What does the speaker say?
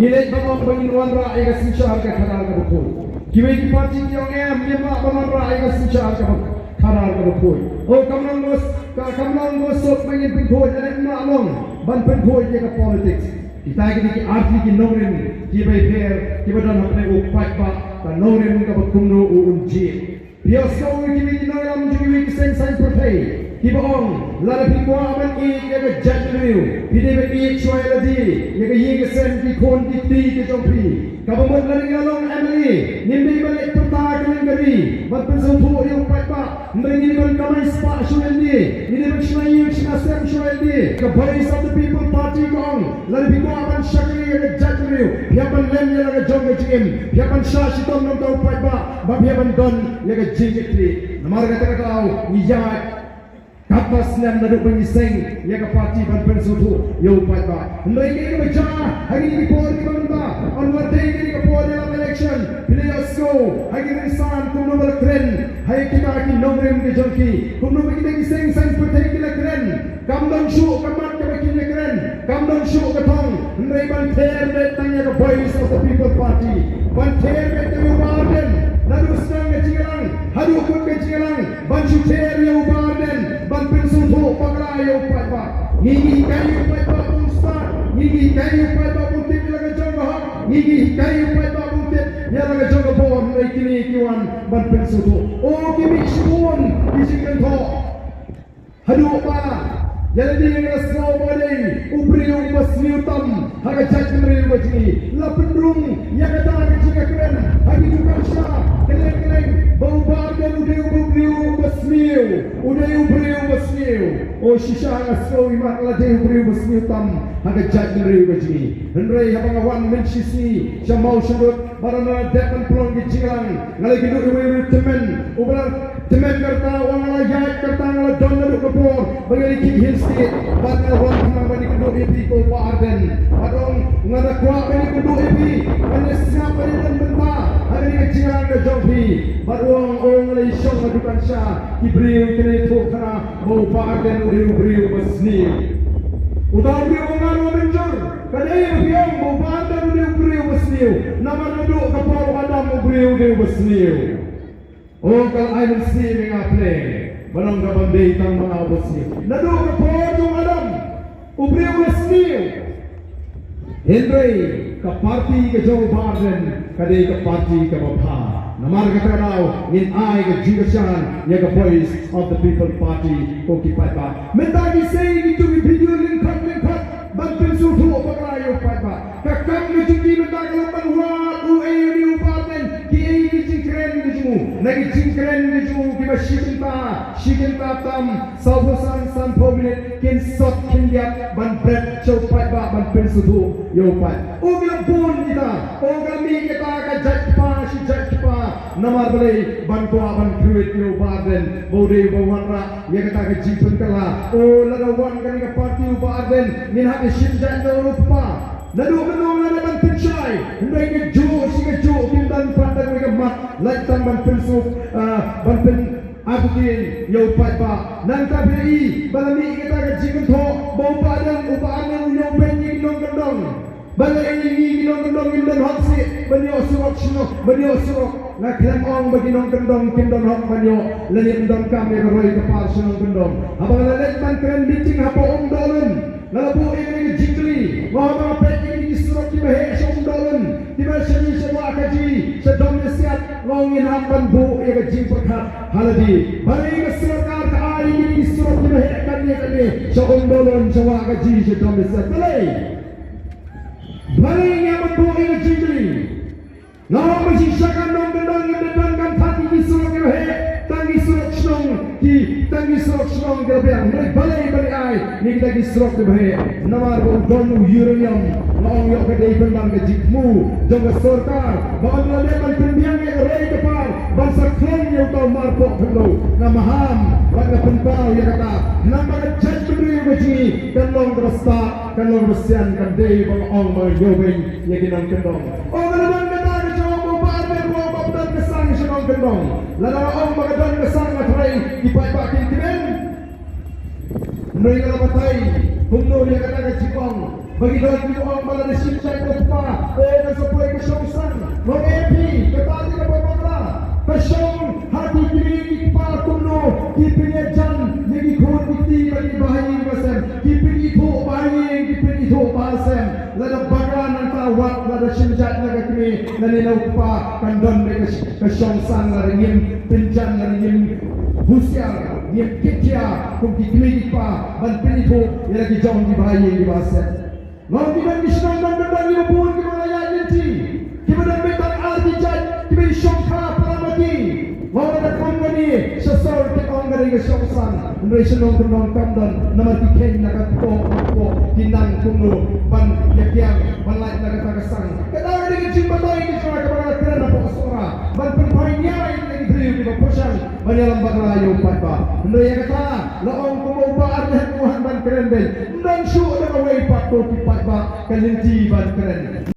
Ile bamang bangin wanra ega sinchar ka khadar ka khoi. Kiwe ki parti ki ong em yema bamang ega sinchar ka khadar ka khoi. O kamlang mos sok bangin pin khoi ane ma long ban pin khoi ye ka politics. Kita ki arti ki nongren ki bai fair ki badan apne ko fight ba ka nongren ka bakumno u unji. Bios ko ki nongam ki seng sang prothai. Kibong lara pikwa aman e yaga jadriu hide be e choi ladi yaga yega sen ki khon ki ti ke chompi kabamon lari ngalong amali nimbe bale pata kalen gari bat penso tho yo patpa mrengi ban kamai spa shoeldi hide be chnai yo chna sem shoeldi the voice of the people party kong lara pikwa aman shakri yaga jadriu yaban lem yaga jonga chim yaban shashi tom nom tau patpa ba yaban don yaga jingitri namar kata kau iya kapas niam naduk pengiseng ya ke parti ban pensutu yo patba mereka ini baca hari ini por di banda on one day ini ke por dalam election players go hari ini san kumno berkeren hari kita ki nomrem ke jonki kumno kita ki seng sang putai ki keren kamdang shu kamat ke baki keren kamdang shu ke thong mereka ban ther de tanya ke voice of the people party ban ther ke tu baden lalu sedang ke jingang hadu kun ke jingang ban shu ther yo baden ban pensutu pakra yo patba ngigi kayu patba ustad ngigi kayu patba buntit laga jonga ngigi kayu patba buntit ya laga jonga bom kini kiwan ban pensutu o kimi shun kisikan tho hadu pa jadi ngasno bade ubriu masmiutam haga jajmri wajni la pendrung ya kata kecika keren hagi dukasha keleng bau badan ubriu masmiu ubriu masmiu o shisha ngasno imat la de ubriu masmiutam haga jajmri wajni hendrai habang wan menshisi shamau shurut barana depan plong gicirang ngalagi du iwe temen ubrar temen karta wangala yat karta ngala don du kapor bagi ki hill state barna wan tang bani kudu epi ko ardent adong ngada kwa bani kudu epi ane siap bani dan benta hari gicirang ke jopi barwang ong ngalai shong adukan sha ibriu kene thokra mo ardent ubriu basni udar biu ngaru menjur kadai biang mo ardent ubriu basni namar nadu kapor adam ubriu basni. Oh kalau I will see me ngaple, barang kapan datang mengawasi. Nado kapojong Adam, ubriu lesniu. Hendrai ke parti ke Joe Biden, kadai ke parti ke Bapa. Namar kata rau, in I ke Jigashan, ya ke voice of the people party, koki patba. Mentagi say itu video lyngkhot, bantu suhu perayu patba. Kakak mencuci mentagi lepas wat, uayu Biden, ki jingkren dijumu, lagi jingkren dijumu kita shikinta tam sausan san poblet kin sot kin liat ban bread chopai ba ban pensudu yo pai ogla bon kita ogla mi kita ka jatpa shi jatpa namar bale ban ko ban create yo baden bode bawanra ya kita ka jipun kala o lagawan kan ka party baden min ha shin jan do rupa nadu menong na ban pynshai ndai ke jo kindan pandang mereka mat laitan ban pensu ban pen abutin yo patba nang tabi balami kita ke jikan tho bau padang upaane yo benyi nong kendong balai ini nong kendong indan haksi banyo surok na klang ong bagi nong kendong kindon hok banyo lani kendong kami roi ke par nong kendong abang lalet man keren biting hapo om dolun nalabu ini jingli ngomong apa ini surok di bahe som dolun di masjid sewa kaji sedom siat ngongin hamban bu ya kaji perkat haladi bari ke serkar ke ari ini surok di bahe kani som dolun sewa kaji sedom siat bari nyaman bu ya jingli ngomong masih syakan dong gendong yang kan hati di surok di bahe tangi surok strong gerbiang balai ai ni kita di strok de bahe namar bo don uranium long yo ke dei pendang ke jikmu jong sarkar ban la le ban penbiang ke rei ke par ban saklong yo to mar po phelo namaham ban la penpau ya kata nama ke chat beri beji kan long rasta kan long besian kan dei bang ong ma yo ben ye kinang kendong o ban kata ke jomo par de bo babdan ke sang shinong kendong la ong ma dan ke sang atrai ipai bakin tiben mereka lepatai, humno dia kata ke Jepang. Bagi doa kita orang malah disimpan ke pa, wat la simjat na kami naninaw pa kandon de ke syongsan la ringim pinjan la ringim husiar dia ketia kum dikli pa ban pinito ila ki jong di bayi di basa mau di ban misnan dan dan di bun ki malaya yenti ki ban betal arti jat ki bi syongka paramati mau ada company sesor ki ong dari ke syongsan national kandon kandon nama ki ken na ka ko kinang kumno ban yakyang ban lai na ka kasang kada de ki batay ki sura ka ba kran na po sura ban penpai niya ini driu di bapusan banyalam baglayo patba ndo ya kata laong kumaupa arah Tuhan ban keren ben dan su da away pat to patba kalinti ban keren